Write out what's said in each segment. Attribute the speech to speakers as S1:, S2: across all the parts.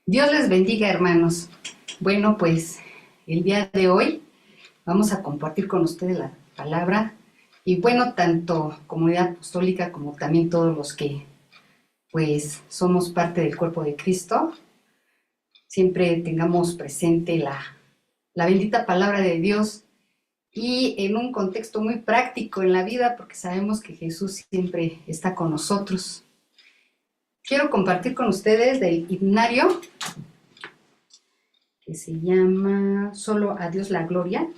S1: Dios les bendiga, hermanos. Bueno, pues el día de hoy vamos a compartir con ustedes la palabra y bueno, tanto comunidad apostólica como también todos los que pues somos parte del cuerpo de Cristo, siempre tengamos presente la bendita palabra de Dios y en un contexto muy práctico en la vida porque sabemos que Jesús siempre está con nosotros. Quiero compartir con ustedes del himnario que se llama Solo a Dios la Gloria,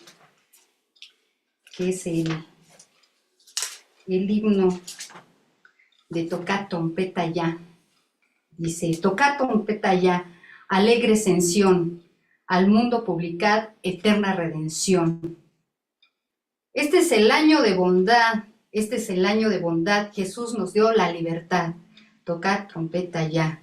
S1: que es el himno de Tocad trompeta ya. Dice, tocad trompeta ya, alegres en Sión, al mundo publicad eterna redención. Este es el año de bondad, Jesús nos dio la libertad. Tocad trompeta ya,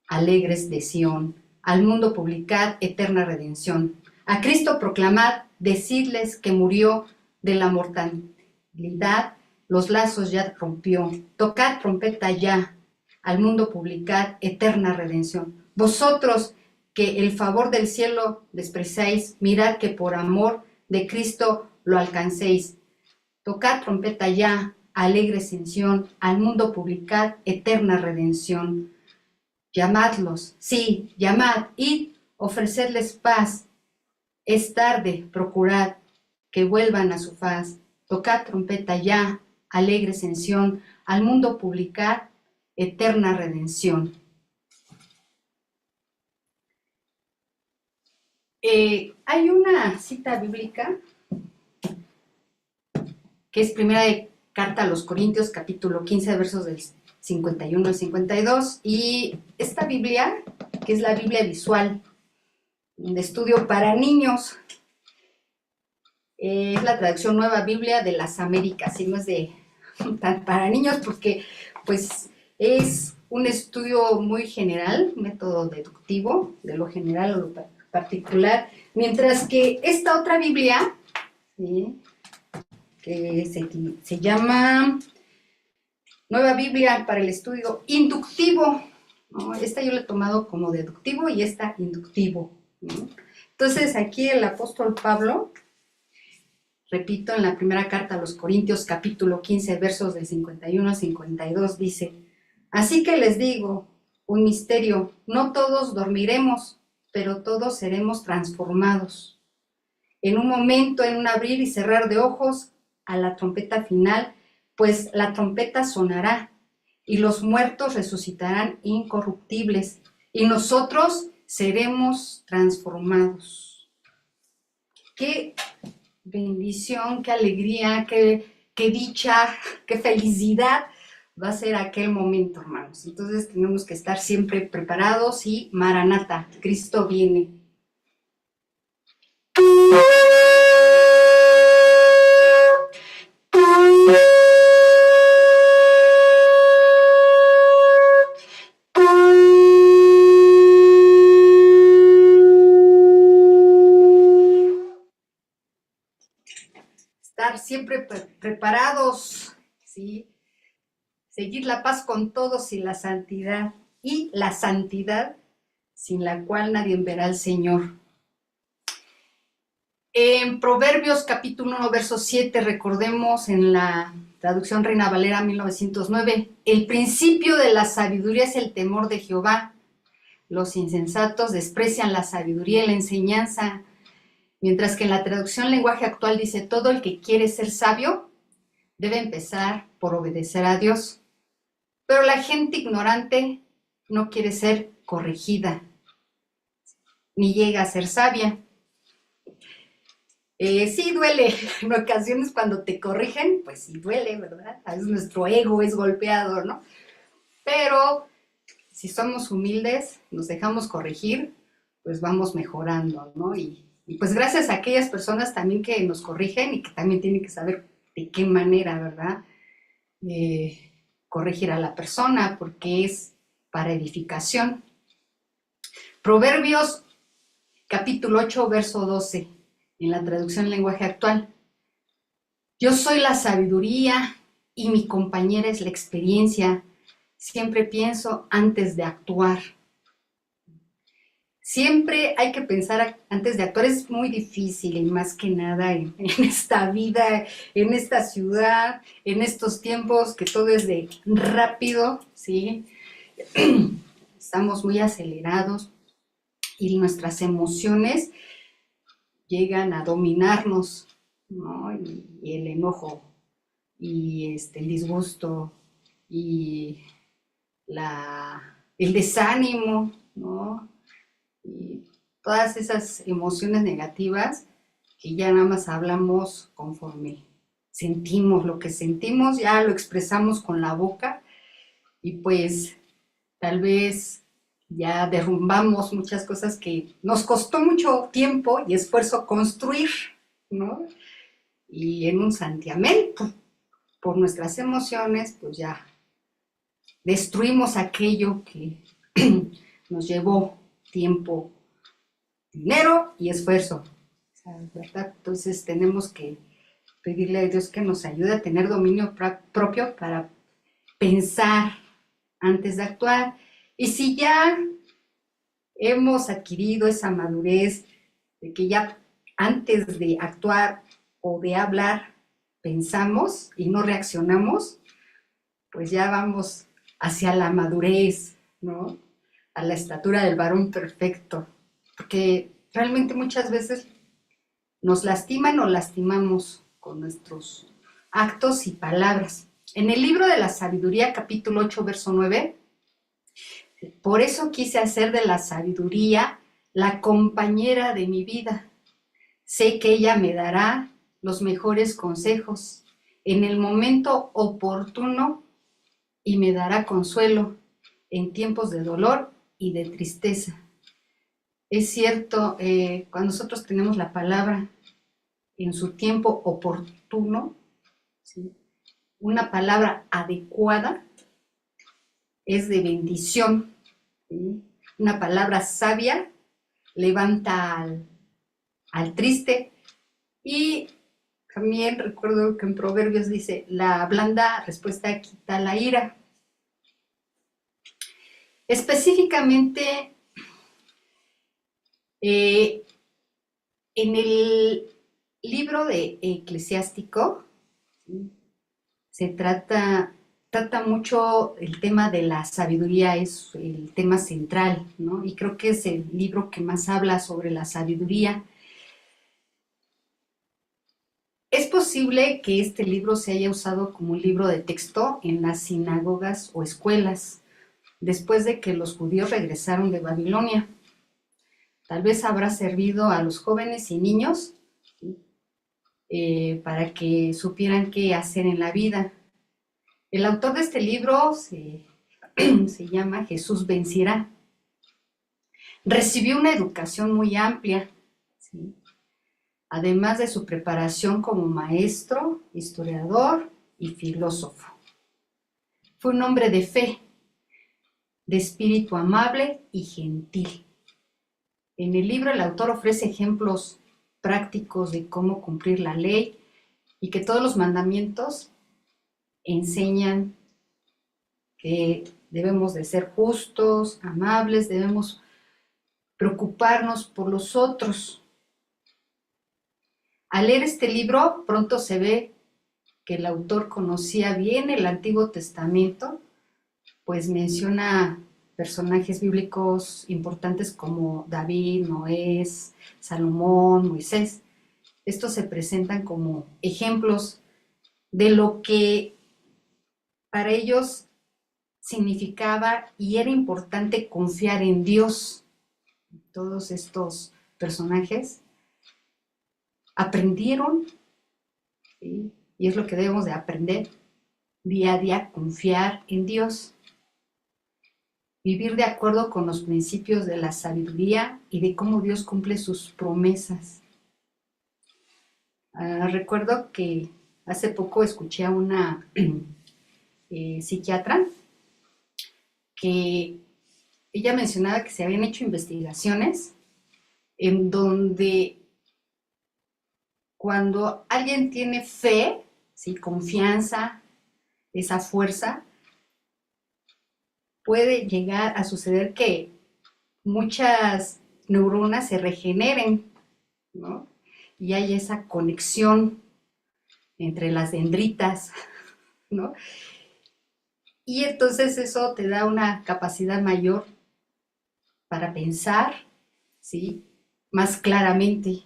S1: alegres de Sión, al mundo publicad eterna redención. A Cristo proclamad, decidles que murió de la mortalidad, los lazos ya rompió. Tocad trompeta ya, al mundo publicad eterna redención. Vosotros que el favor del cielo despreciáis, mirad que por amor de Cristo lo alcancéis. Tocad trompeta ya, alegre ascensión, al mundo publicad eterna redención. Llamadlos, sí, llamad, id, ofrecedles paz. Es tarde, procurad que vuelvan a su faz. Tocad trompeta ya, alegre ascensión, al mundo publicad eterna redención. Hay una cita bíblica que es primera carta a los Corintios, capítulo 15, versos del 51 al 52, y esta Biblia, que es la Biblia visual de estudio para niños, es la traducción Nueva Biblia de las Américas, y no es de para niños porque pues es un estudio muy general, método deductivo, de lo general a lo particular, mientras que esta otra Biblia, ¿sí?, que se llama Nueva Biblia para el estudio inductivo, ¿no? Esta yo la he tomado como deductivo y esta inductivo, ¿no? Entonces aquí el apóstol Pablo, repito, en la primera carta a los Corintios, capítulo 15, versos del 51 al 52, dice, así que les digo, un misterio, no todos dormiremos, pero todos seremos transformados. En un momento, en un abrir y cerrar de ojos, a la trompeta final, pues la trompeta sonará, y los muertos resucitarán incorruptibles, y nosotros seremos transformados. ¡Qué bendición, qué alegría, qué dicha, qué felicidad va a ser aquel momento, hermanos! Entonces tenemos que estar siempre preparados y Maranata, Cristo viene. Estar siempre preparados, ¿sí? Seguir la paz con todos y la santidad sin la cual nadie verá al Señor. En Proverbios capítulo 1, verso 7, recordemos en la traducción Reina Valera 1909, el principio de la sabiduría es el temor de Jehová. Los insensatos desprecian la sabiduría y la enseñanza, mientras que en la traducción lenguaje actual dice, todo el que quiere ser sabio debe empezar por obedecer a Dios. Pero la gente ignorante no quiere ser corregida, ni llega a ser sabia. Sí duele, en ocasiones cuando te corrigen, pues sí duele, ¿verdad? A veces nuestro ego es golpeado, ¿no? Pero si somos humildes, nos dejamos corregir, pues vamos mejorando, ¿no? Y pues gracias a aquellas personas también que nos corrigen y que también tienen que saber de qué manera, ¿verdad? Corregir a la persona, porque es para edificación. Proverbios capítulo 8, verso 12. En la traducción lenguaje actual. Yo soy la sabiduría y mi compañera es la experiencia. Siempre pienso antes de actuar. siempre hay que pensar antes de actuar. Es muy difícil y más que nada en esta vida, en esta ciudad, en estos tiempos que todo es de rápido, ¿sí? Estamos muy acelerados y nuestras emociones llegan a dominarnos, ¿no? Y el enojo y el disgusto y el desánimo, ¿no? Y todas esas emociones negativas que ya nada más hablamos conforme sentimos, lo que sentimos ya lo expresamos con la boca y pues tal vez ya derrumbamos muchas cosas que nos costó mucho tiempo y esfuerzo construir, ¿no? Y en un santiamén, por nuestras emociones, pues ya destruimos aquello que nos llevó tiempo, dinero y esfuerzo, ¿verdad? Entonces tenemos que pedirle a Dios que nos ayude a tener dominio propio para pensar antes de actuar. Y si ya hemos adquirido esa madurez de que ya antes de actuar o de hablar pensamos y no reaccionamos, pues ya vamos hacia la madurez, ¿no? A la estatura del varón perfecto, porque realmente muchas veces nos lastiman o lastimamos con nuestros actos y palabras. En el libro de la sabiduría, capítulo 8, verso 9, por eso quise hacer de la sabiduría la compañera de mi vida. Sé que ella me dará los mejores consejos en el momento oportuno y me dará consuelo en tiempos de dolor y de tristeza. Es cierto, cuando nosotros tenemos la palabra en su tiempo oportuno, ¿sí? Una palabra adecuada es de bendición, ¿sí? Una palabra sabia levanta al triste. Y también recuerdo que en Proverbios dice, la blanda respuesta quita la ira. Específicamente, en el libro de Eclesiástico, ¿sí? Se trata mucho el tema de la sabiduría, es el tema central, ¿no? Y creo que es el libro que más habla sobre la sabiduría. Es posible que este libro se haya usado como un libro de texto en las sinagogas o escuelas, después de que los judíos regresaron de Babilonia. Tal vez habrá servido a los jóvenes y niños para que supieran qué hacer en la vida. El autor de este libro se llama Jesús Vencerá. Recibió una educación muy amplia, ¿sí? Además de su preparación como maestro, historiador y filósofo. Fue un hombre de fe, de espíritu amable y gentil. En el libro el autor ofrece ejemplos prácticos de cómo cumplir la ley y que todos los mandamientos enseñan que debemos de ser justos, amables, debemos preocuparnos por los otros. Al leer este libro, pronto se ve que el autor conocía bien el Antiguo Testamento, pues menciona personajes bíblicos importantes como David, Noé, Salomón, Moisés. Estos se presentan como ejemplos de lo que para ellos significaba y era importante confiar en Dios. Todos estos personajes aprendieron, ¿sí? Y es lo que debemos de aprender día a día, confiar en Dios, vivir de acuerdo con los principios de la sabiduría y de cómo Dios cumple sus promesas. Recuerdo que hace poco escuché a una psiquiatra que ella mencionaba que se habían hecho investigaciones en donde cuando alguien tiene fe, ¿sí? Confianza, esa fuerza, puede llegar a suceder que muchas neuronas se regeneren, ¿no? Y hay esa conexión entre las dendritas, ¿no? Y entonces eso te da una capacidad mayor para pensar, ¿sí? Más claramente.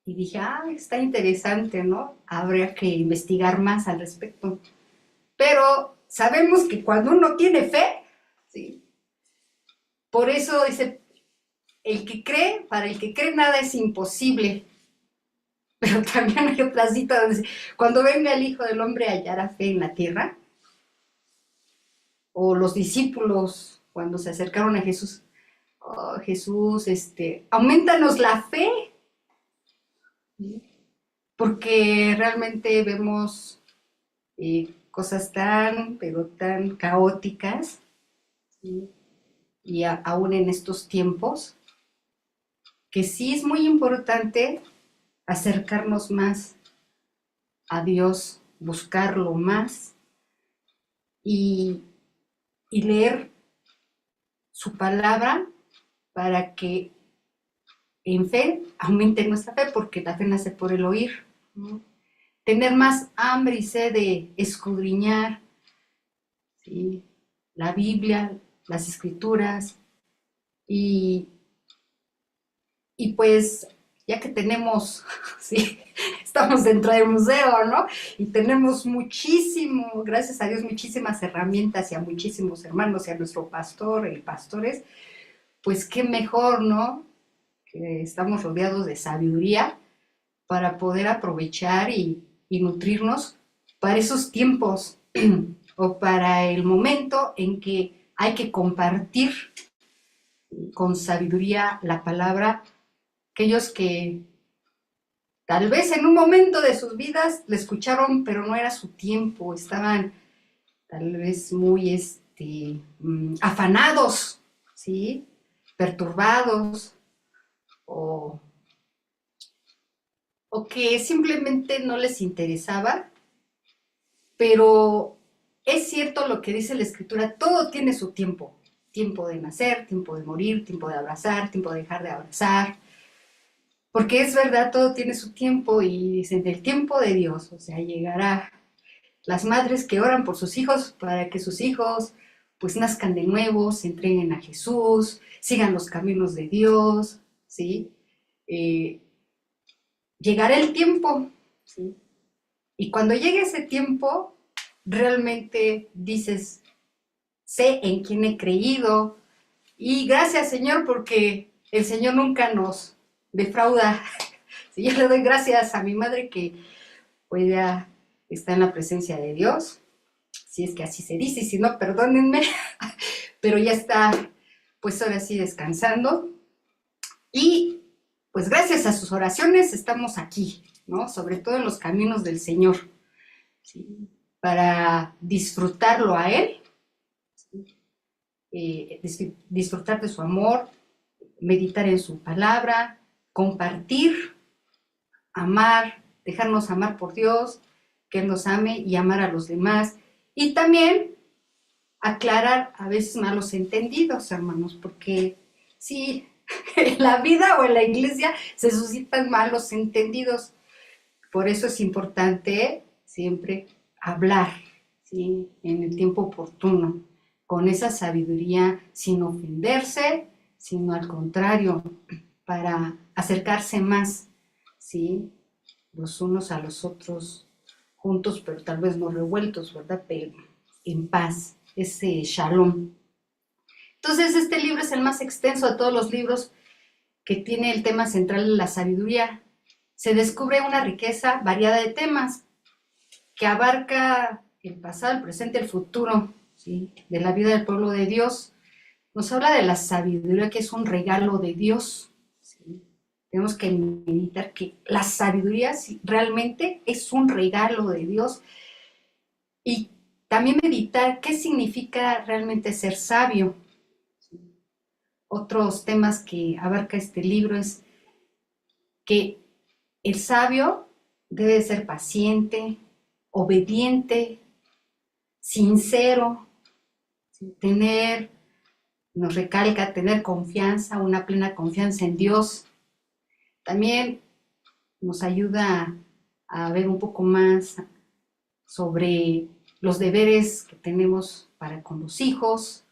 S1: Y dije, está interesante, ¿no? Habría que investigar más al respecto. Pero sabemos que cuando uno tiene fe, ¿sí? Por eso dice, para el que cree nada es imposible. Pero también hay otra cita donde dice, cuando venga el Hijo del Hombre hallará fe en la tierra. O los discípulos, cuando se acercaron a Jesús, Jesús, aumentanos la fe, porque realmente vemos cosas pero tan caóticas, ¿sí? Y aún en estos tiempos, que sí es muy importante acercarnos más a Dios, buscarlo más y leer su palabra para que en fe aumente nuestra fe, porque la fe nace por el oír, ¿no? Tener más hambre y sed de escudriñar, ¿sí? La Biblia, las Escrituras, y pues ya que tenemos, sí, estamos dentro del museo, ¿no? Y tenemos gracias a Dios, muchísimas herramientas y a muchísimos hermanos y a nuestro pastor y pastores, pues qué mejor, ¿no? Que estamos rodeados de sabiduría para poder aprovechar y nutrirnos para esos tiempos o para el momento en que hay que compartir con sabiduría la palabra, aquellos que tal vez en un momento de sus vidas le escucharon, pero no era su tiempo, estaban tal vez muy afanados, ¿sí? Perturbados, o que simplemente no les interesaba, pero es cierto lo que dice la Escritura, todo tiene su tiempo, tiempo de nacer, tiempo de morir, tiempo de abrazar, tiempo de dejar de abrazar, porque es verdad, todo tiene su tiempo y dicen del tiempo de Dios, o sea, llegará las madres que oran por sus hijos para que sus hijos pues nazcan de nuevo, se entreguen a Jesús, sigan los caminos de Dios, ¿sí? Llegará el tiempo, ¿sí? Y cuando llegue ese tiempo, realmente dices, sé en quién he creído, y gracias, Señor, porque el Señor nunca nos defrauda. Sí, yo le doy gracias a mi madre que pues ya está en la presencia de Dios, si es que así se dice, y si no, perdónenme, pero ya está, pues ahora sí, descansando. Y pues gracias a sus oraciones estamos aquí, ¿no? Sobre todo en los caminos del Señor, ¿sí? Para disfrutarlo a Él, disfrutar de su amor, meditar en su palabra, compartir, amar, dejarnos amar por Dios, que Él nos ame y amar a los demás. Y también aclarar a veces malos entendidos, hermanos, porque sí, en la vida o en la iglesia se suscitan malos entendidos. Por eso es importante siempre hablar, ¿sí? En el tiempo oportuno, con esa sabiduría, sin ofenderse, sino al contrario, para acercarse más, ¿sí? Los unos a los otros, juntos, pero tal vez no revueltos, ¿verdad? Pero en paz, ese shalom. Entonces, este libro es el más extenso de todos los libros que tiene el tema central de la sabiduría. Se descubre una riqueza variada de temas que abarca el pasado, el presente, el futuro, ¿sí? De la vida del pueblo de Dios. Nos habla de la sabiduría, que es un regalo de Dios, ¿sí? Tenemos que meditar que la sabiduría realmente es un regalo de Dios. Y también meditar qué significa realmente ser sabio. Otros temas que abarca este libro es que el sabio debe ser paciente, obediente, sincero, tener nos recalca tener confianza, una plena confianza en Dios. También nos ayuda a ver un poco más sobre los deberes que tenemos para con los hijos.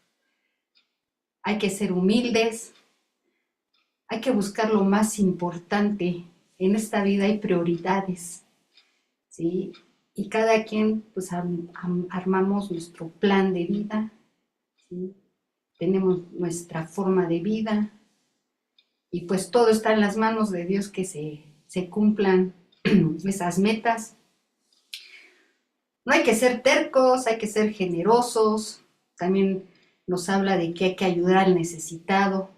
S1: Hay que ser humildes, hay que buscar lo más importante. En esta vida hay prioridades, ¿sí? Y cada quien pues armamos nuestro plan de vida, ¿sí? Tenemos nuestra forma de vida y pues todo está en las manos de Dios que se cumplan esas metas. No hay que ser tercos, hay que ser generosos. También nos habla de que hay que ayudar al necesitado,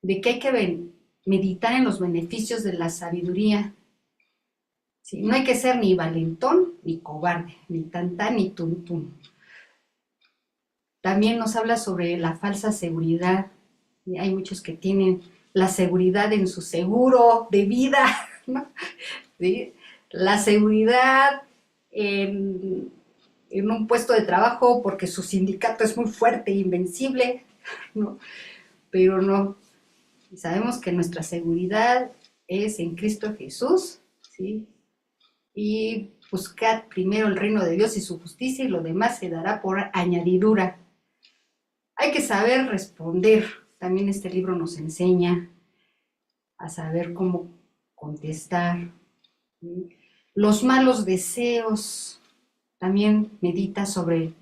S1: de que hay que meditar en los beneficios de la sabiduría. ¿Sí? No hay que ser ni valentón ni cobarde, ni tantán ni tuntún. También nos habla sobre la falsa seguridad. Y hay muchos que tienen la seguridad en su seguro de vida, ¿no? ¿Sí? La seguridad en un puesto de trabajo porque su sindicato es muy fuerte e invencible, ¿no? Pero no, sabemos que nuestra seguridad es en Cristo Jesús, ¿sí? Y buscad primero el reino de Dios y su justicia y lo demás se dará por añadidura. Hay que saber responder. También este libro nos enseña a saber cómo contestar. ¿Sí? Los malos deseos. También medita sobre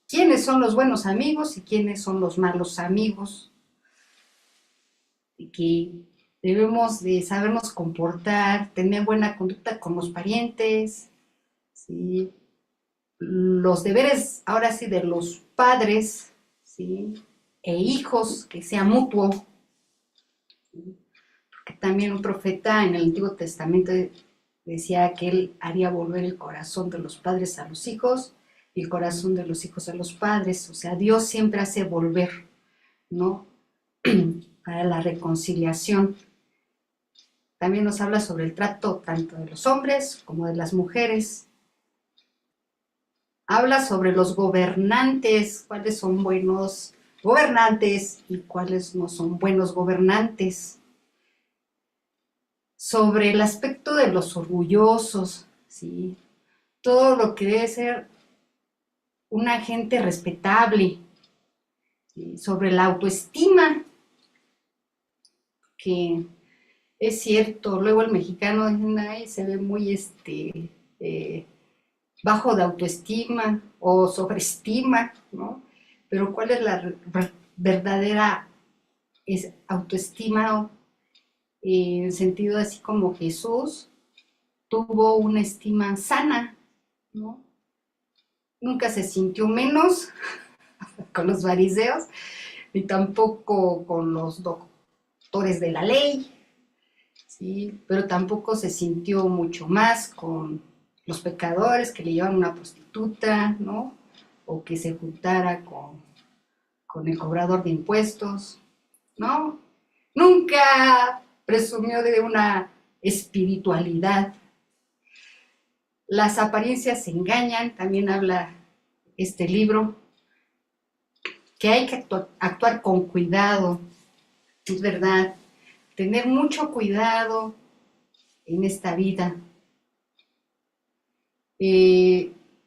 S1: quiénes son los buenos amigos y quiénes son los malos amigos. Y que debemos de sabernos comportar, tener buena conducta con los parientes, ¿sí? Los deberes, ahora sí, de los padres, ¿sí? E hijos, que sea mutuo. ¿Sí? Porque también un profeta en el Antiguo Testamento decía que él haría volver el corazón de los padres a los hijos y el corazón de los hijos a los padres. O sea, Dios siempre hace volver, ¿no? Para la reconciliación. También nos habla sobre el trato tanto de los hombres como de las mujeres. Habla sobre los gobernantes, cuáles son buenos gobernantes y cuáles no son buenos gobernantes. Sobre el aspecto de los orgullosos, ¿sí? Todo lo que debe ser una gente respetable. ¿Sí? Sobre la autoestima, que es cierto, luego el mexicano se ve muy bajo de autoestima o sobreestima, ¿no? Pero ¿cuál es la verdadera autoestima? En el sentido así como Jesús tuvo una estima sana, ¿no? Nunca se sintió menos con los fariseos, ni tampoco con los doctores de la ley, ¿sí? Pero tampoco se sintió mucho más con los pecadores que le llevaban una prostituta, ¿no? O que se juntara con el cobrador de impuestos, ¿no? Nunca presumió de una espiritualidad. Las apariencias engañan, también habla este libro, que hay que actuar con cuidado, es verdad, tener mucho cuidado en esta vida.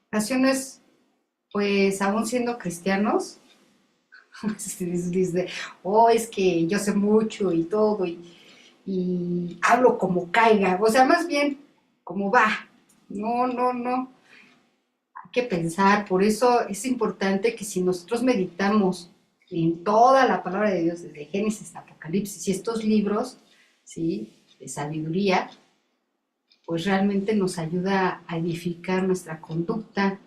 S1: Ocasiones, pues aún siendo cristianos, dice, oh, es que yo sé mucho y todo, y hablo como caiga, o sea, más bien como va. No, hay que pensar, por eso es importante que si nosotros meditamos en toda la palabra de Dios, desde Génesis hasta Apocalipsis, y estos libros, ¿sí?, de sabiduría, pues realmente nos ayuda a edificar nuestra conducta.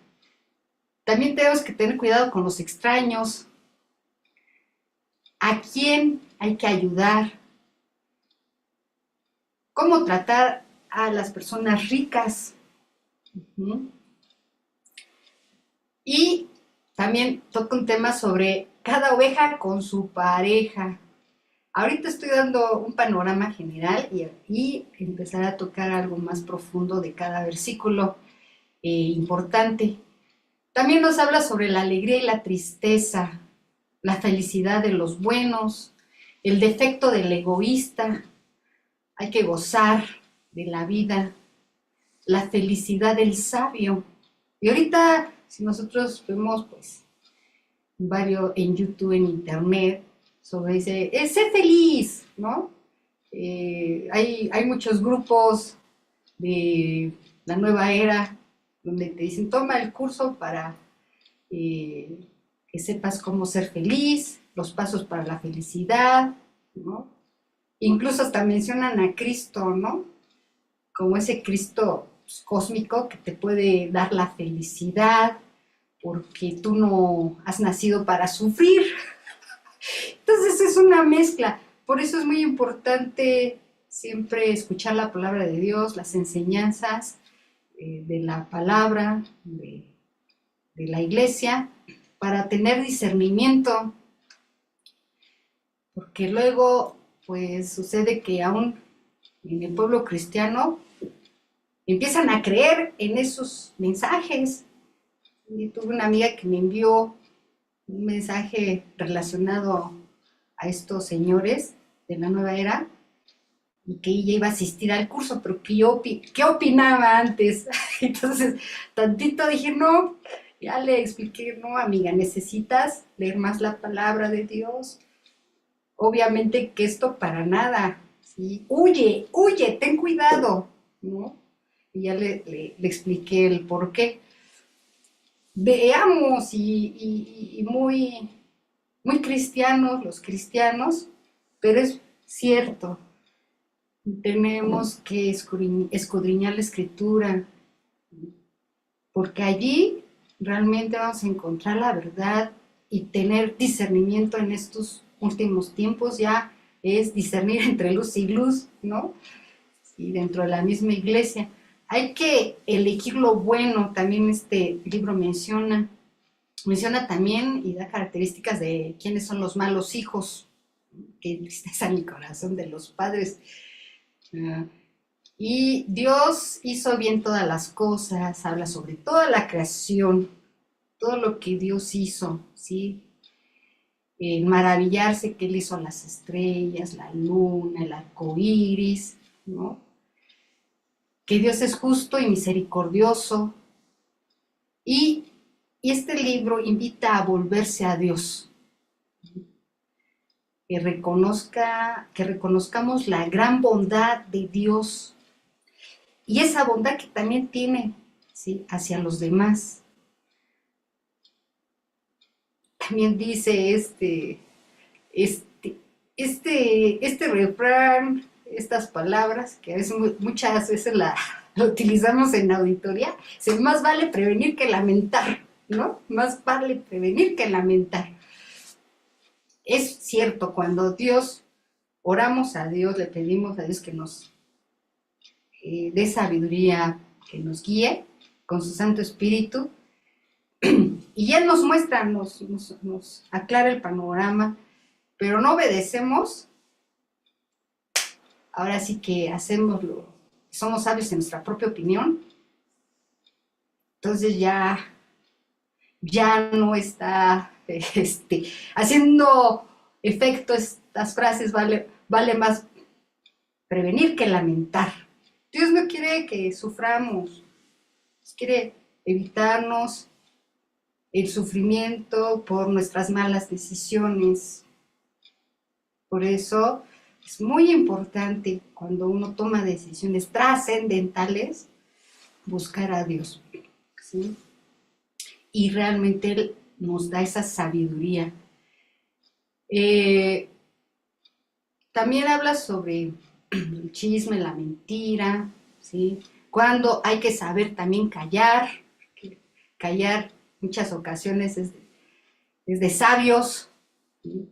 S1: También tenemos que tener cuidado con los extraños. ¿A quién hay que ayudar? ¿Cómo tratar a las personas ricas? Y también toca un tema sobre cada oveja con su pareja. Ahorita estoy dando un panorama general y empezar a tocar algo más profundo de cada versículo importante. También nos habla sobre la alegría y la tristeza. la felicidad de los buenos, el defecto del egoísta. Hay que gozar de la vida, la felicidad del sabio. Y ahorita, si nosotros vemos, pues, varios en YouTube, en Internet, sobre dice, sé feliz, ¿no? Hay muchos grupos de la nueva era donde te dicen, toma el curso para que sepas cómo ser feliz, los pasos para la felicidad, ¿no? Incluso hasta mencionan a Cristo, ¿no? Como ese Cristo, pues, cósmico que te puede dar la felicidad porque tú no has nacido para sufrir. Entonces es una mezcla. Por eso es muy importante siempre escuchar la palabra de Dios, las enseñanzas de la palabra, de la iglesia, para tener discernimiento. Porque luego, pues sucede que aún en el pueblo cristiano empiezan a creer en esos mensajes. Y tuve una amiga que me envió un mensaje relacionado a estos señores de la nueva era y que ella iba a asistir al curso, pero que yo, ¿qué opinaba antes? Entonces, tantito dije, no, ya le expliqué, no, amiga, necesitas leer más la palabra de Dios. Obviamente que esto para nada, ¿sí? Huye, ten cuidado, ¿no? Y ya le expliqué el por qué. Veamos, y muy, muy cristianos, los cristianos, pero es cierto, tenemos que escudriñar la escritura, porque allí realmente vamos a encontrar la verdad y tener discernimiento en estos últimos tiempos. Ya es discernir entre luz y luz, ¿no? Y dentro de la misma iglesia. Hay que elegir lo bueno, también este libro menciona también y da características de quiénes son los malos hijos, que tristeza mi corazón de los padres. Y Dios hizo bien todas las cosas, habla sobre toda la creación, todo lo que Dios hizo, ¿sí? Maravillarse que Él hizo las estrellas, la luna, el arco iris, ¿no? Que Dios es justo y misericordioso. Y este libro invita a volverse a Dios. Que reconozcamos la gran bondad de Dios y esa bondad que también tiene, ¿sí?, hacia los demás. También dice este refrán, estas palabras, que a veces, muchas veces la utilizamos en auditoría, más vale prevenir que lamentar, ¿no? Más vale prevenir que lamentar. Es cierto, cuando oramos a Dios, le pedimos a Dios que nos dé sabiduría, que nos guíe con su Santo Espíritu, y Él nos muestra, nos aclara el panorama, pero no obedecemos. Ahora sí que somos sabios en nuestra propia opinión, entonces ya no está haciendo efecto estas frases, vale más prevenir que lamentar. Dios no quiere que suframos, Dios quiere evitarnos el sufrimiento por nuestras malas decisiones. Por eso es muy importante, cuando uno toma decisiones trascendentales, buscar a Dios, ¿sí? Y realmente Él nos da esa sabiduría. También habla sobre el chisme, la mentira, ¿sí? Cuando hay que saber también callar muchas ocasiones es de sabios, ¿sí?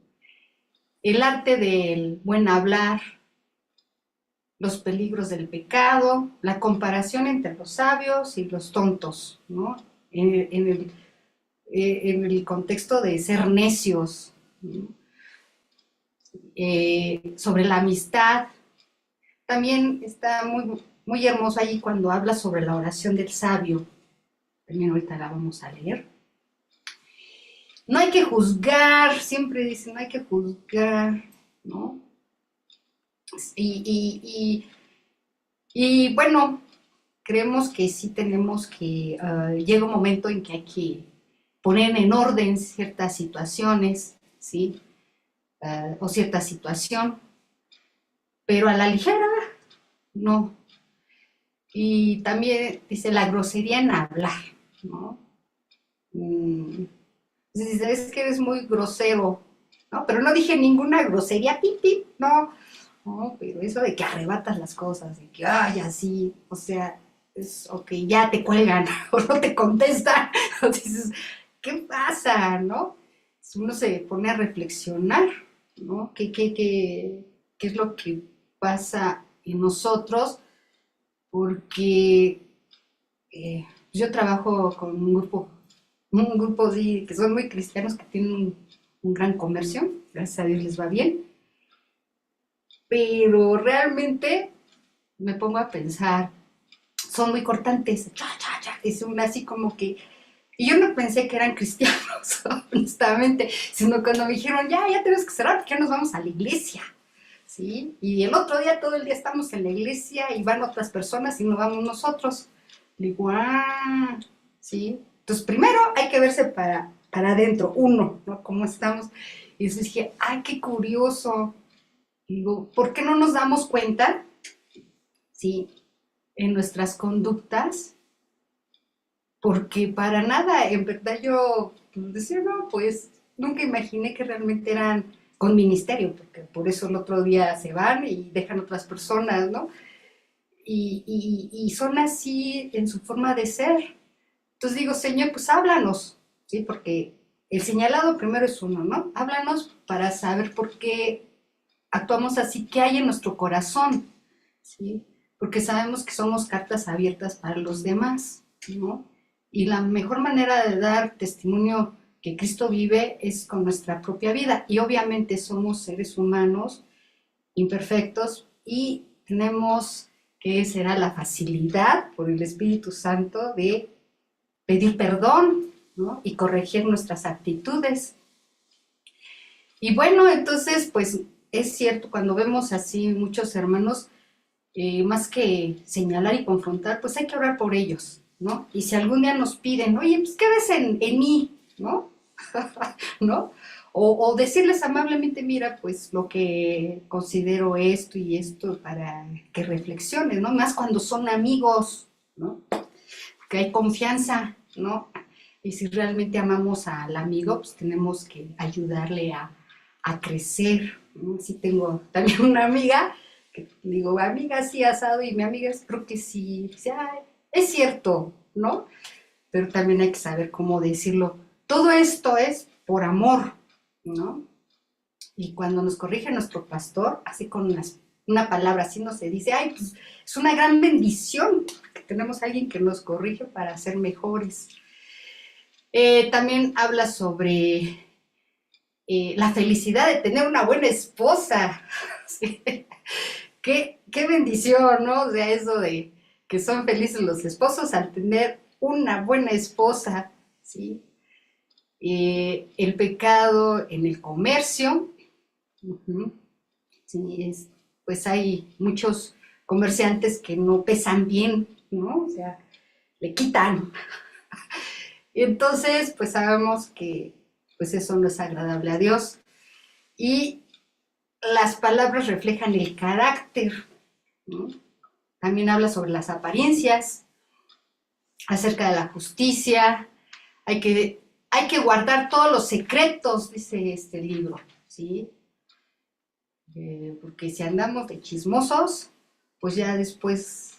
S1: El arte del buen hablar, los peligros del pecado, la comparación entre los sabios y los tontos, ¿no? En el contexto de ser necios, ¿no? Sobre la amistad. También está muy, muy hermoso allí cuando habla sobre la oración del sabio. También ahorita la vamos a leer. No hay que juzgar, siempre dicen, no hay que juzgar, ¿no? Y, bueno, creemos que sí tenemos que, llega un momento en que hay que poner en orden ciertas situaciones, ¿sí? O cierta situación, pero a la ligera, no. Y también dice la grosería en hablar, ¿no? Dice, es que eres muy grosero, ¿no? Pero no dije ninguna grosería, pip, no. No, pero eso de que arrebatas las cosas, de que, ay, así, o sea, es, ok, ya te cuelgan o no te contestan, o dices, ¿qué pasa, no? Si uno se pone a reflexionar, ¿no? ¿Qué es lo que pasa en nosotros? Porque yo trabajo con un grupo sí, que son muy cristianos, que tienen un gran comercio, gracias a Dios les va bien, pero realmente me pongo a pensar, son muy cortantes, es una así como que, y yo no pensé que eran cristianos, honestamente, sino cuando me dijeron, ya tenemos que cerrar, porque ya nos vamos a la iglesia, ¿sí? Y el otro día, todo el día estamos en la iglesia y van otras personas y no vamos nosotros. Digo, ¿sí? Entonces, primero hay que verse para adentro, uno, ¿no? ¿Cómo estamos? Y después dije, ¡ay, qué curioso! Digo, ¿por qué no nos damos cuenta, sí, en nuestras conductas? Porque para nada, en verdad yo decía, no, pues nunca imaginé que realmente eran con ministerio, porque por eso el otro día se van y dejan otras personas, ¿no? Y son así en su forma de ser. Entonces digo, Señor, pues háblanos, ¿sí? Porque el señalado primero es uno, ¿no? Háblanos para saber por qué actuamos así, qué hay en nuestro corazón, ¿sí? Porque sabemos que somos cartas abiertas para los demás, ¿no? Y la mejor manera de dar testimonio que Cristo vive es con nuestra propia vida. Y obviamente somos seres humanos imperfectos y tenemos que será la facilidad por el Espíritu Santo de pedir perdón, ¿no? Y corregir nuestras actitudes. Y bueno, entonces, pues es cierto, cuando vemos así muchos hermanos, más que señalar y confrontar, pues hay que orar por ellos, ¿no? Y si algún día nos piden, oye, pues ¿qué ves en mí? ¿No? ¿No? O decirles amablemente, mira, pues lo que considero esto y esto para que reflexiones, ¿no? Más cuando son amigos, ¿no? Que hay confianza, ¿no? Y si realmente amamos al amigo, pues tenemos que ayudarle a crecer, ¿no? Sí tengo también una amiga, que digo, amiga, sí, asado, y mi amiga creo que sí, es cierto, ¿no? Pero también hay que saber cómo decirlo. Todo esto es por amor, ¿no? Y cuando nos corrige nuestro pastor, así con una palabra, así no se dice, ay, pues es una gran bendición que tenemos a alguien que nos corrige para ser mejores. También habla sobre la felicidad de tener una buena esposa. ¿Sí? Qué bendición, ¿no? O sea, eso de que son felices los esposos al tener una buena esposa, ¿sí? El pecado en el comercio, sí, pues hay muchos comerciantes que no pesan bien, ¿no? O sea, le quitan. Entonces, pues sabemos que pues eso no es agradable a Dios. Y las palabras reflejan el carácter, ¿no? También habla sobre las apariencias, acerca de la justicia. Hay que guardar todos los secretos, dice este libro, ¿sí? Porque si andamos de chismosos, pues ya después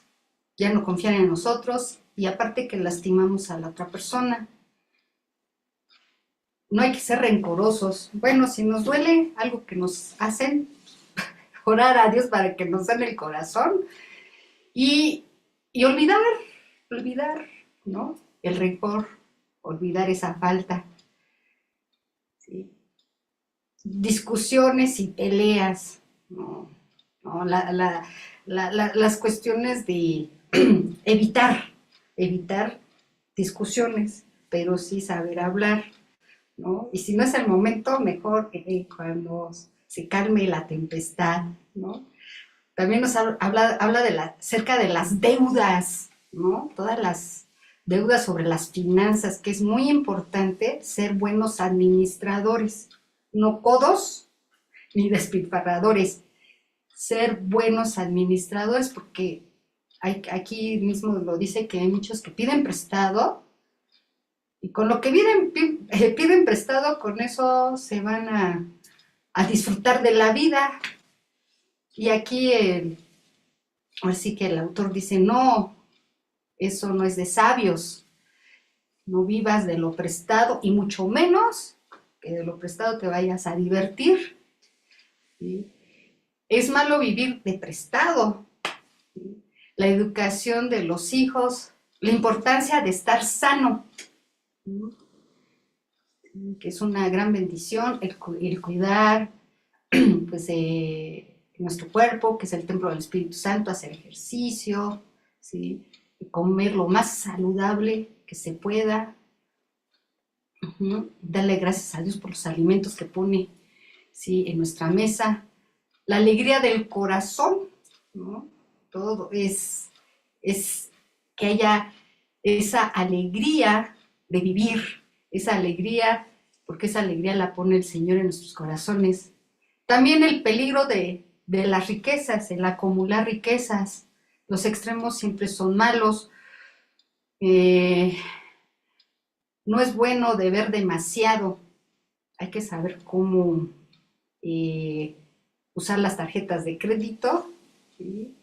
S1: ya no confían en nosotros y aparte que lastimamos a la otra persona. No hay que ser rencorosos. Bueno, si nos duele algo que nos hacen, orar a Dios para que nos sane el corazón y, y olvidar, ¿no? El rencor, olvidar esa falta, ¿sí? Discusiones y peleas, ¿no? ¿No? Las cuestiones de evitar discusiones, pero sí saber hablar, ¿no? Y si no es el momento, mejor cuando se calme la tempestad, ¿no? También nos habla acerca de las deudas, ¿no? Todas las deudas sobre las finanzas, que es muy importante ser buenos administradores, no codos ni despilfarradores, ser buenos administradores, porque aquí mismo lo dice que hay muchos que piden prestado y con lo que piden prestado, con eso se van a disfrutar de la vida. Y aquí ahora sí que el autor dice, no, eso no es de sabios, no vivas de lo prestado y mucho menos que de lo prestado te vayas a divertir, ¿sí? Es malo vivir de prestado, ¿sí? La educación de los hijos, la importancia de estar sano, ¿sí? Que es una gran bendición, el cuidar pues, nuestro cuerpo, que es el templo del Espíritu Santo, hacer ejercicio, ¿sí? Comer lo más saludable que se pueda, darle gracias a Dios por los alimentos que pone, ¿sí? En nuestra mesa, la alegría del corazón, ¿no? Todo es que haya esa alegría de vivir, esa alegría, porque esa alegría la pone el Señor en nuestros corazones. También el peligro de las riquezas, el acumular riquezas. Los extremos siempre son malos. No es bueno deber demasiado. Hay que saber cómo usar las tarjetas de crédito, ¿sí?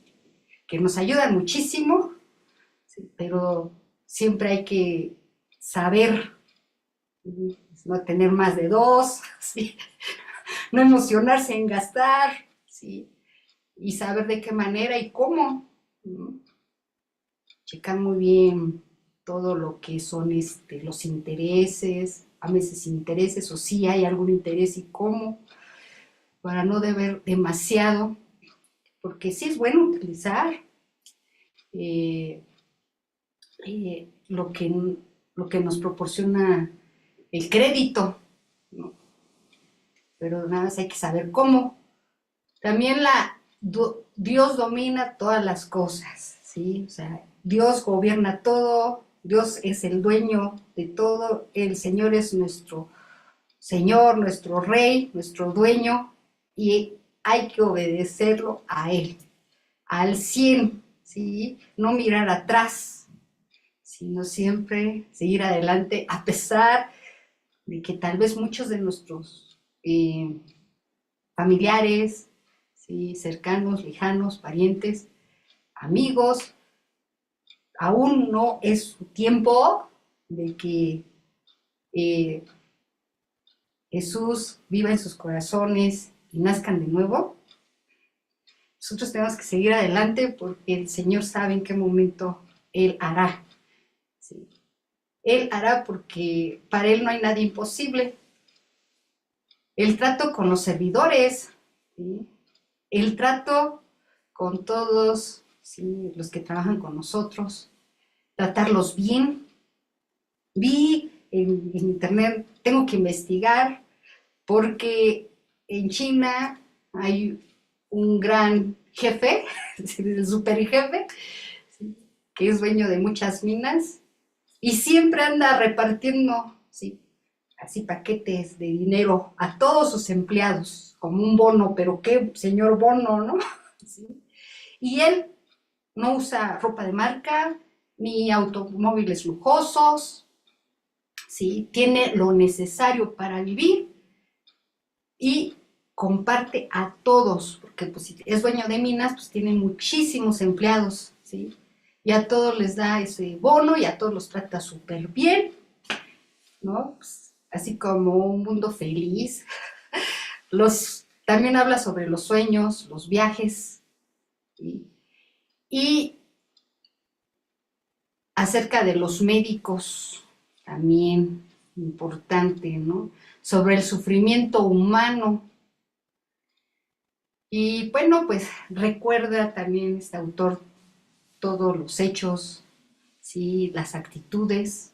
S1: Que nos ayudan muchísimo, ¿sí? Pero siempre hay que saber, ¿sí? No tener más de dos, ¿sí? No emocionarse en gastar, ¿sí? Y saber de qué manera y cómo, ¿no? Checar muy bien todo lo que son los intereses, a veces intereses o si hay algún interés y cómo, para no deber demasiado, porque sí es bueno utilizar eh, lo que nos proporciona el crédito, ¿no? Pero nada más hay que saber cómo. También Dios domina todas las cosas, ¿sí? O sea, Dios gobierna todo, Dios es el dueño de todo, el Señor es nuestro Señor, nuestro Rey, nuestro dueño, y hay que obedecerlo a Él, al 100, ¿sí? No mirar atrás, sino siempre seguir adelante, a pesar de que tal vez muchos de nuestros familiares, ¿sí? Cercanos, lejanos, parientes, amigos, aún no es su tiempo de que eh, Jesús viva en sus corazones y nazcan de nuevo. Nosotros tenemos que seguir adelante porque el Señor sabe en qué momento Él hará, ¿sí? Él hará porque para Él no hay nada imposible. El trato con los servidores, ¿sí? El trato con todos, ¿sí? Los que trabajan con nosotros, tratarlos bien. Vi en internet, tengo que investigar, porque en China hay un gran jefe, el super jefe, ¿sí? Que es dueño de muchas minas y siempre anda repartiendo, ¿sí? Así paquetes de dinero a todos sus empleados, como un bono, pero qué señor bono, ¿no? ¿Sí? Y él no usa ropa de marca, ni automóviles lujosos, ¿sí? Tiene lo necesario para vivir y comparte a todos, porque pues, si es dueño de minas, pues tiene muchísimos empleados, ¿sí? Y a todos les da ese bono y a todos los trata súper bien, ¿no? Pues, así como un mundo feliz. También habla sobre los sueños, los viajes, ¿sí? Y acerca de los médicos, también importante, ¿no? Sobre el sufrimiento humano. Y bueno, pues recuerda también este autor todos los hechos, ¿sí? Las actitudes,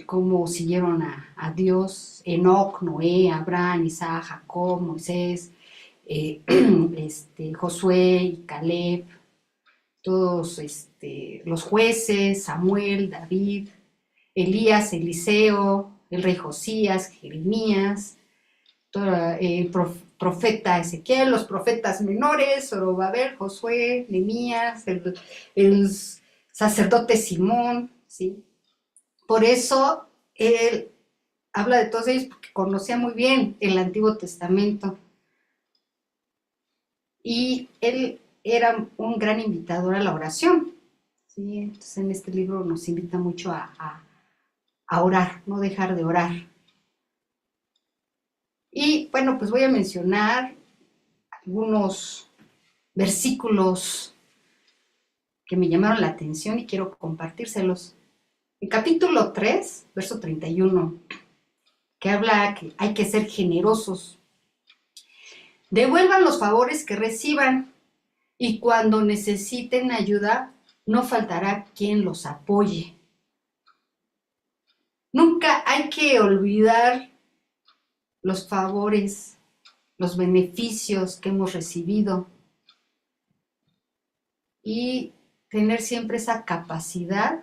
S1: cómo siguieron a Dios, Enoc, Noé, Abraham, Isaac, Jacob, Moisés, Josué y Caleb, todos los jueces, Samuel, David, Elías, Eliseo, el rey Josías, Jeremías, el profeta Ezequiel, los profetas menores, Zorobabel, Josué, Nehemías, el sacerdote Simón, ¿sí? Por eso él habla de todos ellos porque conocía muy bien el Antiguo Testamento. Y él era un gran invitador a la oración, ¿sí? Entonces en este libro nos invita mucho a orar, no dejar de orar. Y bueno, pues voy a mencionar algunos versículos que me llamaron la atención y quiero compartírselos. En capítulo 3, verso 31, que habla que hay que ser generosos. Devuelvan los favores que reciban y cuando necesiten ayuda, no faltará quien los apoye. Nunca hay que olvidar los favores, los beneficios que hemos recibido y tener siempre esa capacidad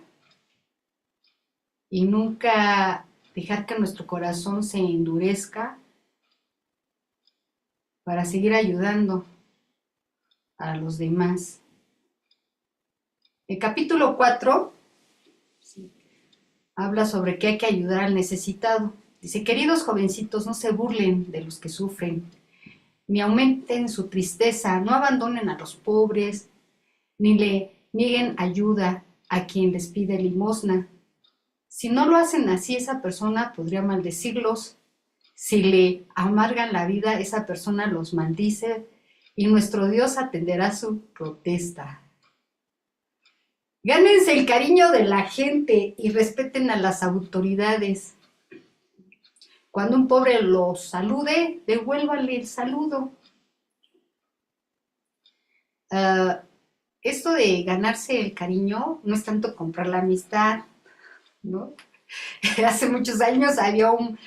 S1: y nunca dejar que nuestro corazón se endurezca para seguir ayudando a los demás. El capítulo 4 habla sobre que hay que ayudar al necesitado. Dice, queridos jovencitos, no se burlen de los que sufren, ni aumenten su tristeza, no abandonen a los pobres, ni le nieguen ayuda a quien les pide limosna. Si no lo hacen así, esa persona podría maldecirlos. Si le amargan la vida, esa persona los maldice y nuestro Dios atenderá su protesta. Gánense el cariño de la gente y respeten a las autoridades. Cuando un pobre los salude, devuélvanle el saludo. Esto de ganarse el cariño no es tanto comprar la amistad, ¿no? Hace muchos años había un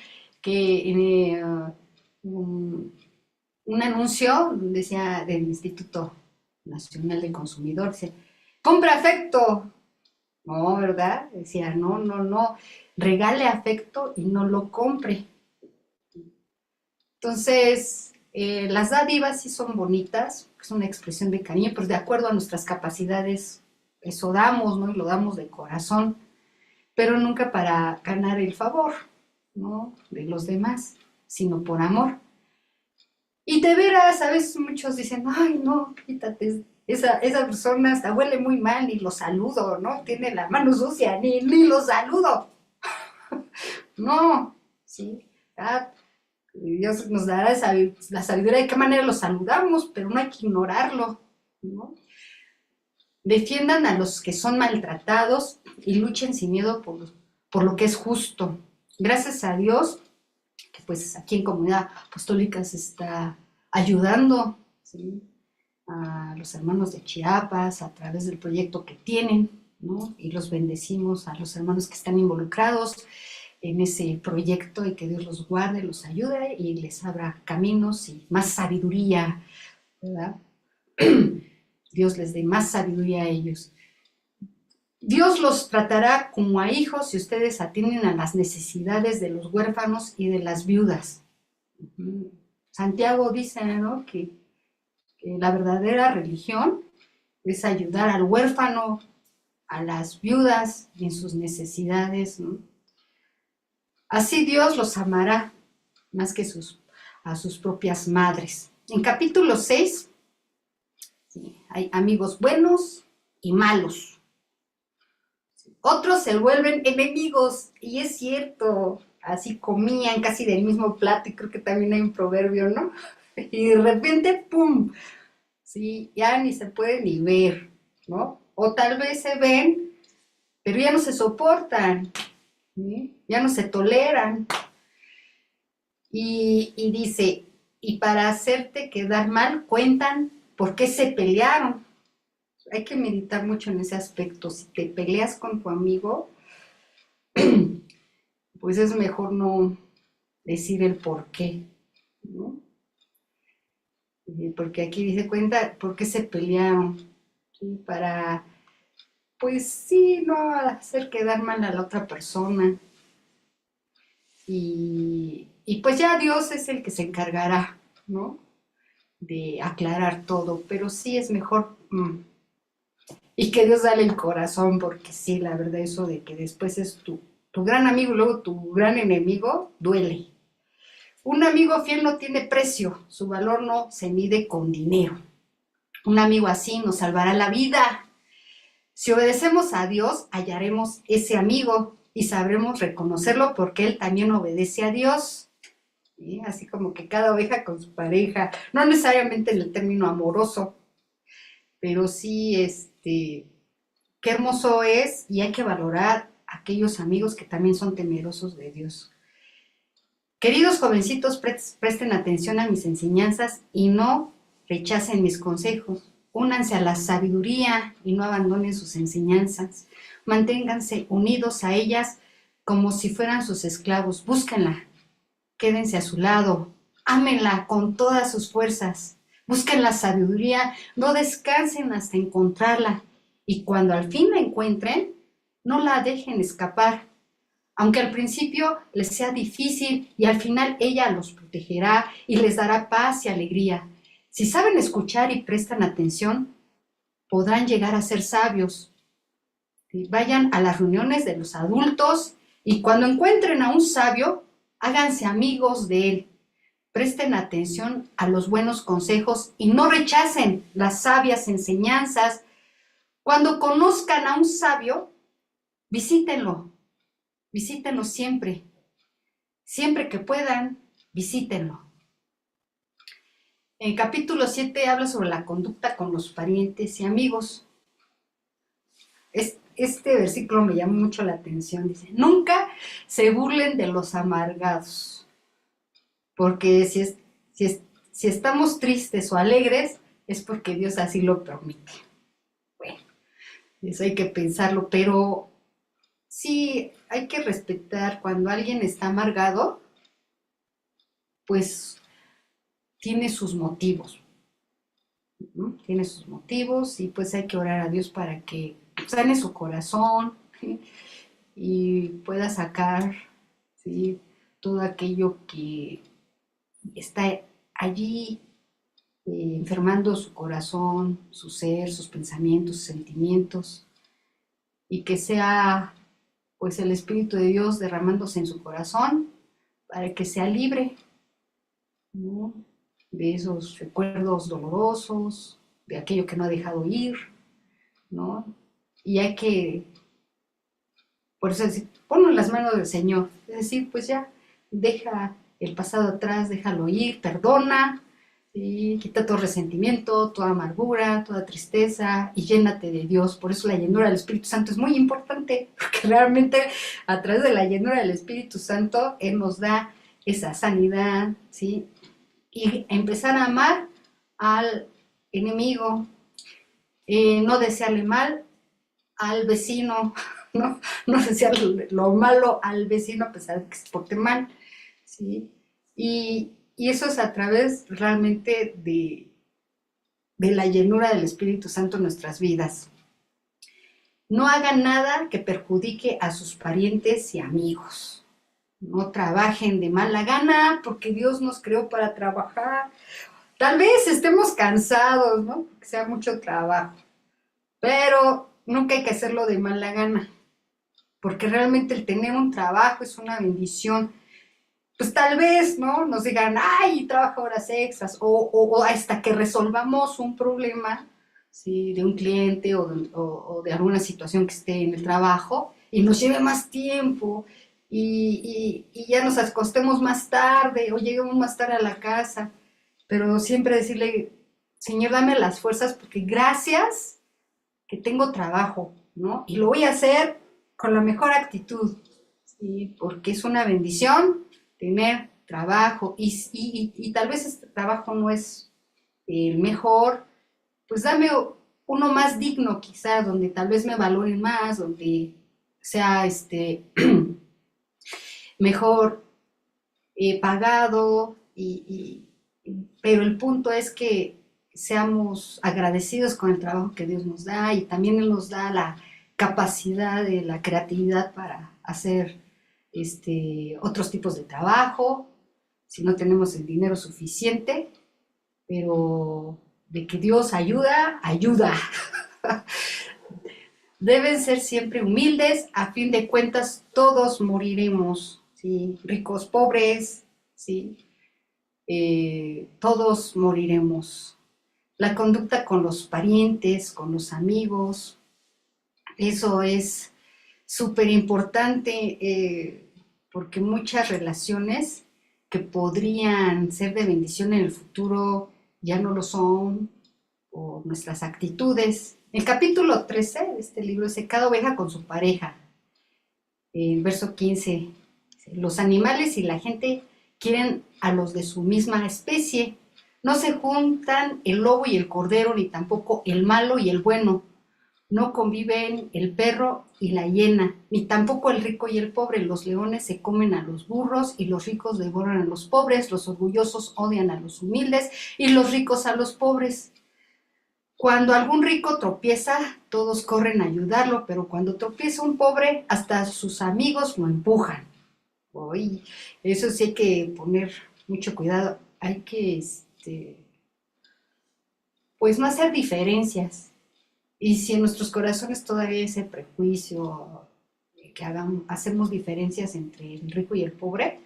S1: anuncio, decía, del Instituto Nacional del Consumidor, dice, compra afecto. No, ¿verdad? Decía, no, regale afecto y no lo compre. Entonces, las dádivas sí son bonitas, es una expresión de cariño, pues de acuerdo a nuestras capacidades, eso damos, ¿no? Y lo damos de corazón, pero nunca para ganar el favor, ¿no? De los demás, sino por amor. Y de veras, a veces muchos dicen, ay, no, quítate, esa persona hasta huele muy mal, ni lo saludo, ¿no? Tiene la mano sucia, ni lo saludo. No, ¿sí? Dios nos dará la sabiduría de qué manera lo saludamos, pero no hay que ignorarlo, ¿no? Defiendan a los que son maltratados y luchen sin miedo por lo que es justo. Gracias a Dios, que pues aquí en Comunidad Apostólica se está ayudando, ¿sí? A los hermanos de Chiapas a través del proyecto que tienen, ¿no? Y los bendecimos a los hermanos que están involucrados en ese proyecto y que Dios los guarde, los ayude y les abra caminos y más sabiduría, ¿verdad? Dios les dé más sabiduría a ellos. Dios los tratará como a hijos si ustedes atienden a las necesidades de los huérfanos y de las viudas. Santiago dice, ¿no?, que la verdadera religión es ayudar al huérfano, a las viudas en sus necesidades, ¿no? Así Dios los amará más que a sus propias madres. En capítulo 6, sí, hay amigos buenos y malos. Otros se vuelven enemigos, y es cierto, así comían casi del mismo plato, y creo que también hay un proverbio, ¿no? Y de repente, ¡pum!, sí, ya ni se puede ni ver, ¿no? O tal vez se ven, pero ya no se soportan, ¿sí? Ya no se toleran. Y dice, y para hacerte quedar mal, cuentan por qué se pelearon. Hay que meditar mucho en ese aspecto. Si te peleas con tu amigo, pues es mejor no decir el por qué, ¿no? Porque aquí dice cuenta por qué se pelearon, ¿sí? Para, pues sí, no hacer quedar mal a la otra persona. Y pues ya Dios es el que se encargará, ¿no? De aclarar todo, pero sí es mejor y que Dios dale el corazón, porque sí, la verdad, eso de que después es tu gran amigo y luego tu gran enemigo, duele. Un amigo fiel no tiene precio, su valor no se mide con dinero. Un amigo así nos salvará la vida. Si obedecemos a Dios, hallaremos ese amigo y sabremos reconocerlo porque Él también obedece a Dios. ¿Sí? Así como que cada oveja con su pareja, no necesariamente en el término amoroso, pero sí, qué hermoso es y hay que valorar a aquellos amigos que también son temerosos de Dios. Queridos jovencitos, presten atención a mis enseñanzas y no rechacen mis consejos. Únanse a la sabiduría y no abandonen sus enseñanzas. Manténganse unidos a ellas como si fueran sus esclavos. Búsquenla, quédense a su lado, ámenla con todas sus fuerzas. Busquen la sabiduría, no descansen hasta encontrarla. Y cuando al fin la encuentren, no la dejen escapar. Aunque al principio les sea difícil y al final ella los protegerá y les dará paz y alegría. Si saben escuchar y prestan atención, podrán llegar a ser sabios. Vayan a las reuniones de los adultos y cuando encuentren a un sabio, háganse amigos de él. Presten atención a los buenos consejos y no rechacen las sabias enseñanzas. Cuando conozcan a un sabio, visítenlo. Visítenlo siempre. Siempre que puedan, visítenlo. El capítulo 7 habla sobre la conducta con los parientes y amigos. Este versículo me llama mucho la atención. Dice, nunca se burlen de los amargados, porque si estamos tristes o alegres, es porque Dios así lo permite. Bueno, eso hay que pensarlo, pero sí hay que respetar cuando alguien está amargado, pues tiene sus motivos, ¿no? Tiene sus motivos y pues hay que orar a Dios para que sane su corazón, ¿sí? Y pueda sacar, ¿sí?, todo aquello que está allí enfermando su corazón, su ser, sus pensamientos, sus sentimientos, y que sea pues el Espíritu de Dios derramándose en su corazón para que sea libre, ¿no?, de esos recuerdos dolorosos, de aquello que no ha dejado ir, ¿no? Y hay que, por eso decir, ponlo en las manos del Señor, es decir, pues ya, deja el pasado atrás, déjalo ir, perdona, ¿sí? Quita todo resentimiento, toda amargura, toda tristeza y llénate de Dios. Por eso la llenura del Espíritu Santo es muy importante, porque realmente a través de la llenura del Espíritu Santo Él nos da esa sanidad, ¿sí? Y empezar a amar al enemigo, no desearle mal al vecino, no desearle lo malo al vecino a pesar de que se porte mal, ¿sí? Y eso es a través realmente de la llenura del Espíritu Santo en nuestras vidas. No hagan nada que perjudique a sus parientes y amigos. No trabajen de mala gana, porque Dios nos creó para trabajar. Tal vez estemos cansados, ¿no?, que sea mucho trabajo, pero nunca hay que hacerlo de mala gana, porque realmente el tener un trabajo es una bendición. Pues tal vez, ¿no?, nos digan, ay, trabaja horas extras, o hasta que resolvamos un problema, ¿sí?, de un cliente o de alguna situación que esté en el trabajo y nos lleve más tiempo y ya nos acostemos más tarde o lleguemos más tarde a la casa, pero siempre decirle, Señor, dame las fuerzas porque gracias que tengo trabajo, ¿no? Y lo voy a hacer con la mejor actitud, ¿sí? Porque es una bendición tener trabajo y tal vez este trabajo no es el mejor, pues dame uno más digno quizá, donde tal vez me valoren más, donde sea mejor pagado, pero el punto es que seamos agradecidos con el trabajo que Dios nos da y también Él nos da la capacidad de la creatividad para hacer otros tipos de trabajo, si no tenemos el dinero suficiente, pero de que Dios ayuda, ayuda. Deben ser siempre humildes, a fin de cuentas todos moriremos, ¿sí? Ricos, pobres, ¿sí? Todos moriremos. La conducta con los parientes, con los amigos, eso es súper importante porque muchas relaciones que podrían ser de bendición en el futuro ya no lo son, o nuestras actitudes. El capítulo 13 de este libro dice: cada oveja con su pareja. El verso 15, los animales y la gente quieren a los de su misma especie. No se juntan el lobo y el cordero, ni tampoco el malo y el bueno. No conviven el perro y la hiena, ni tampoco el rico y el pobre. Los leones se comen a los burros y los ricos devoran a los pobres. Los orgullosos odian a los humildes y los ricos a los pobres. Cuando algún rico tropieza, todos corren a ayudarlo, pero cuando tropieza un pobre, hasta sus amigos lo empujan. Uy, eso sí hay que poner mucho cuidado. Hay que, pues no hacer diferencias. Y si en nuestros corazones todavía hay ese prejuicio, que hacemos diferencias entre el rico y el pobre,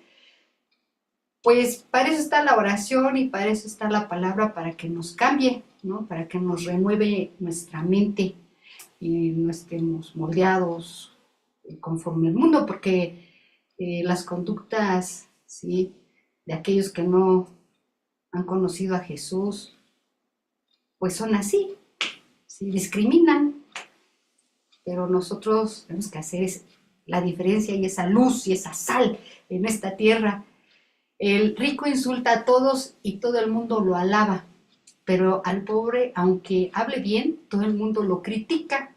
S1: pues para eso está la oración y para eso está la palabra, para que nos cambie, ¿no? Para que nos renueve nuestra mente y no estemos moldeados conforme el mundo, porque las conductas, ¿sí?, de aquellos que no han conocido a Jesús, pues son así, ¿sí? Discriminan, pero nosotros tenemos que hacer la diferencia y esa luz y esa sal en esta tierra. El rico insulta a todos y todo el mundo lo alaba, pero al pobre, aunque hable bien, todo el mundo lo critica.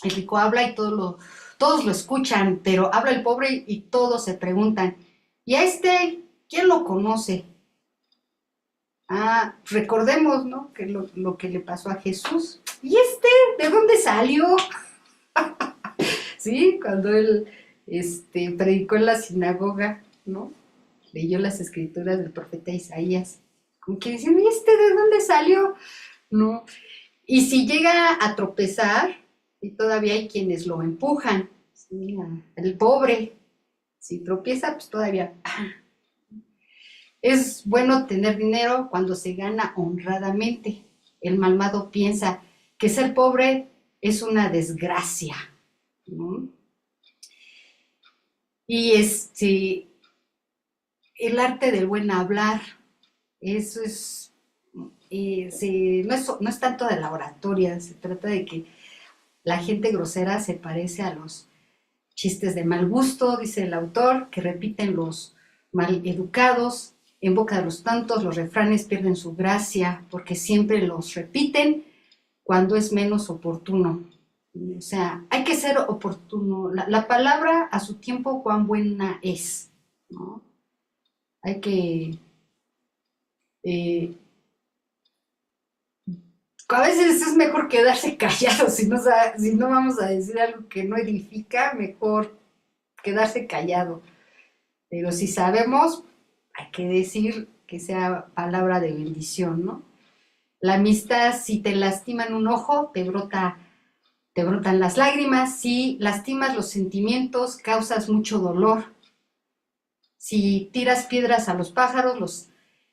S1: El rico habla y todos lo escuchan, pero habla el pobre y todos se preguntan: ¿y a quién lo conoce? Recordemos, ¿no?, que lo que le pasó a Jesús. ¿Y de dónde salió? Sí, cuando él predicó en la sinagoga, ¿no? Leyó las escrituras del profeta Isaías, como que dicen: ¿y de dónde salió? ¿No? Y si llega a tropezar, y todavía hay quienes lo empujan, ¿sí?, el pobre, si tropieza, pues todavía. Es bueno tener dinero cuando se gana honradamente. El malvado piensa que ser pobre es una desgracia, ¿no? Y el arte del buen hablar, eso es, no es tanto de la oratoria, se trata de que la gente grosera se parece a los chistes de mal gusto, dice el autor, que repiten los mal educados. En boca de los tontos los refranes pierden su gracia, porque siempre los repiten cuando es menos oportuno. O sea, hay que ser oportuno. La palabra a su tiempo, cuán buena es, ¿no? Hay que... a veces es mejor quedarse callado. Si no vamos a decir algo que no edifica, mejor quedarse callado. Pero si sabemos, hay que decir que sea palabra de bendición, ¿no? La amistad, si te lastiman un ojo, te brotan las lágrimas. Si lastimas los sentimientos, causas mucho dolor. Si tiras piedras a los pájaros, los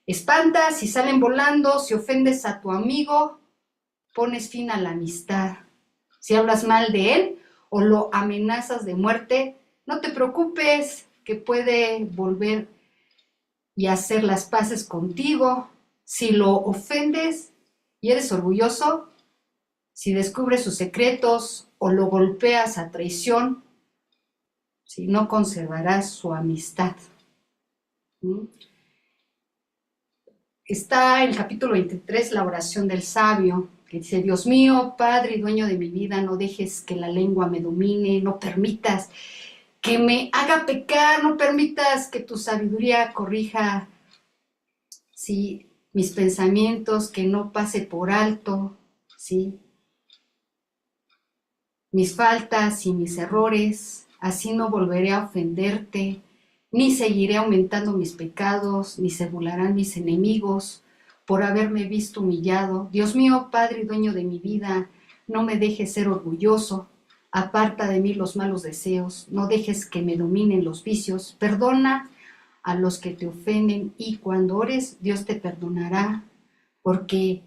S1: espantas. Si salen volando, si ofendes a tu amigo, pones fin a la amistad. Si hablas mal de él o lo amenazas de muerte, no te preocupes, que puede volver y hacer las paces contigo. Si lo ofendes y eres orgulloso, si descubres sus secretos o lo golpeas a traición, si no conservarás su amistad. Está en el capítulo 23 la oración del sabio, que dice: Dios mío, Padre y dueño de mi vida, no dejes que la lengua me domine, no permitas que me haga pecar, no permitas que tu sabiduría corrija, ¿sí?, mis pensamientos, que no pase por alto, ¿sí?, mis faltas y mis errores, así no volveré a ofenderte, ni seguiré aumentando mis pecados, ni se burlarán mis enemigos por haberme visto humillado. Dios mío, Padre y dueño de mi vida, no me dejes ser orgulloso, aparta de mí los malos deseos, no dejes que me dominen los vicios, perdona a los que te ofenden y cuando ores, Dios te perdonará, porque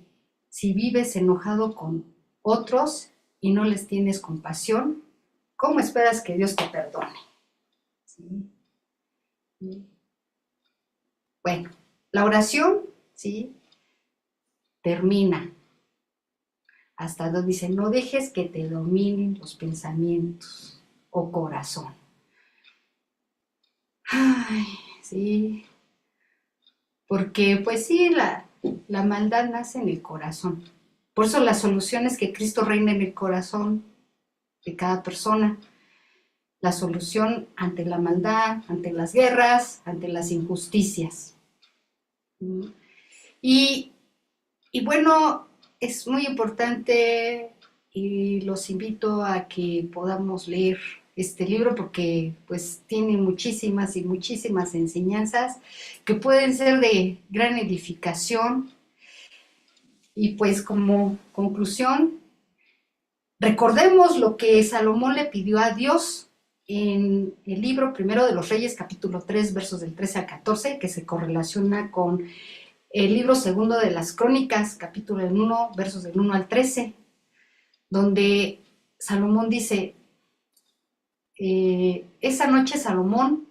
S1: si vives enojado con otros y no les tienes compasión, ¿cómo esperas que Dios te perdone? ¿Sí? Bueno, la oración, ¿sí?, termina hasta donde dice, no dejes que te dominen los pensamientos o corazón. Ay, sí, porque pues sí, la maldad nace en el corazón. Por eso la solución es que Cristo reine en el corazón de cada persona. La solución ante la maldad, ante las guerras, ante las injusticias. Y bueno, es muy importante y los invito a que podamos leer este libro porque pues tiene muchísimas y muchísimas enseñanzas que pueden ser de gran edificación. Y pues como conclusión, recordemos lo que Salomón le pidió a Dios en el libro primero de los Reyes, capítulo 3, versos del 13 al 14, que se correlaciona con el libro segundo de las Crónicas, capítulo 1, versos del 1 al 13, donde Salomón dice, esa noche Salomón,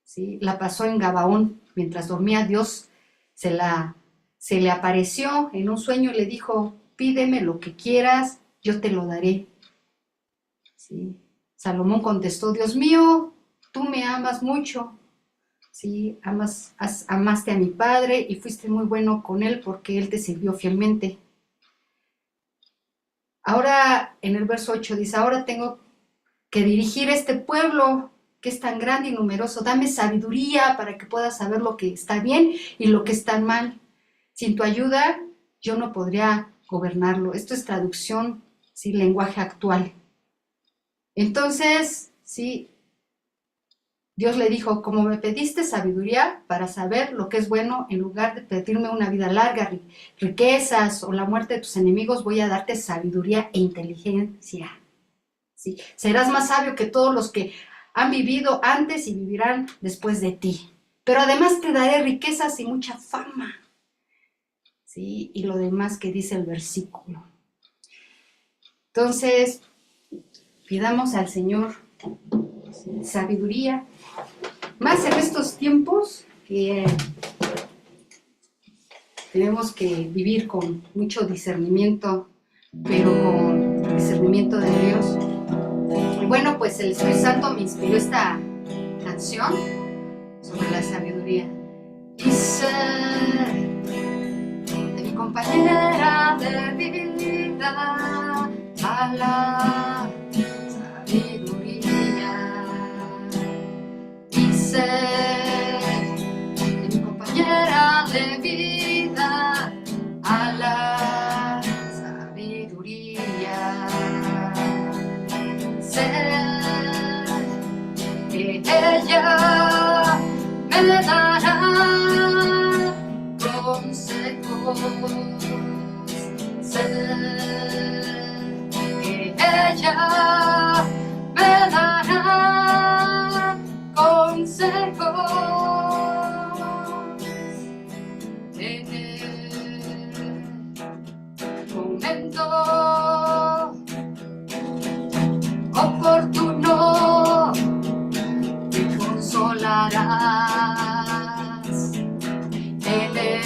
S1: ¿sí?, la pasó en Gabaón, mientras dormía Dios se le apareció en un sueño y le dijo, pídeme lo que quieras, yo te lo daré. ¿Sí? Salomón contestó, Dios mío, tú me amas mucho, ¿sí?, amaste a mi padre y fuiste muy bueno con él porque él te sirvió fielmente. Ahora, en el verso 8 dice, ahora tengo que dirigir este pueblo que es tan grande y numeroso, dame sabiduría para que pueda saber lo que está bien y lo que está mal. Sin tu ayuda, yo no podría gobernarlo. Esto es traducción, ¿sí?, lenguaje actual. Entonces, sí, Dios le dijo, como me pediste sabiduría para saber lo que es bueno, en lugar de pedirme una vida larga, riquezas o la muerte de tus enemigos, voy a darte sabiduría e inteligencia. ¿Sí? Serás más sabio que todos los que han vivido antes y vivirán después de ti. Pero además te daré riquezas y mucha fama. ¿Sí? Y lo demás que dice el versículo. Entonces, pidamos al Señor sabiduría, más en estos tiempos que tenemos que vivir con mucho discernimiento, pero con discernimiento de Dios. Y bueno, pues el Espíritu Santo me inspiró esta canción sobre la sabiduría. Dice, de mi compañera de vida, a la sabiduría. Dice, de mi compañera de vida, a la sabiduría. Sé que ella me dará consejos. Sé que ella me dará consejos en el momento oportuno, me consolarás en el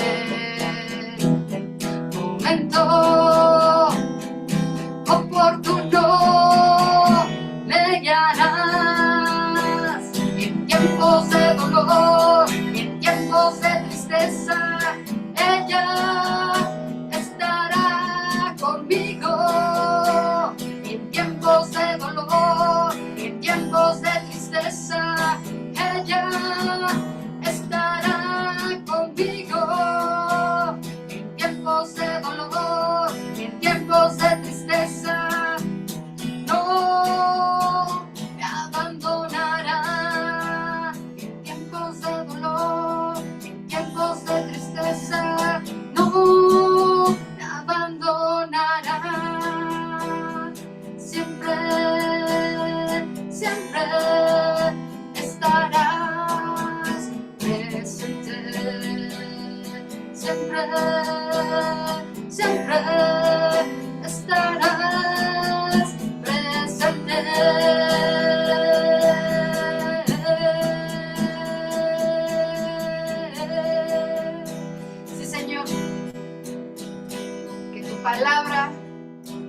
S1: palabra,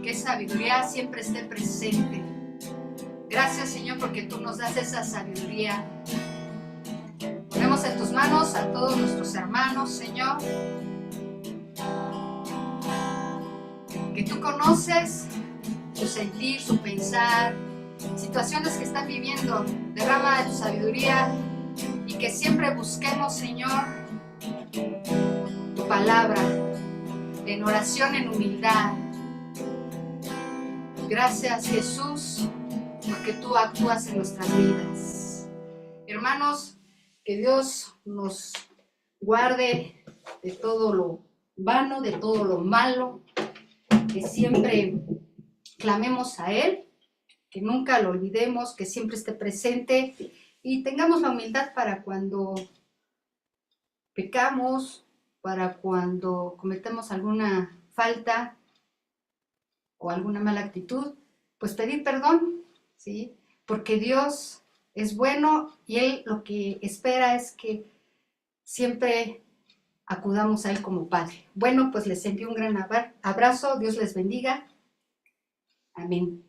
S1: que sabiduría siempre esté presente. Gracias, Señor, porque tú nos das esa sabiduría. Ponemos en tus manos a todos nuestros hermanos, Señor, que tú conoces su sentir, su pensar, situaciones que están viviendo. Derrama de tu sabiduría y que siempre busquemos, Señor, tu palabra en oración, en humildad. Gracias, Jesús, porque tú actúas en nuestras vidas. Hermanos, que Dios nos guarde de todo lo vano, de todo lo malo, que siempre clamemos a Él, que nunca lo olvidemos, que siempre esté presente y tengamos la humildad para cuando pecamos, para cuando cometemos alguna falta o alguna mala actitud, pues pedir perdón, ¿sí? Porque Dios es bueno y Él lo que espera es que siempre acudamos a Él como Padre. Bueno, pues les envío un gran abrazo, Dios les bendiga. Amén.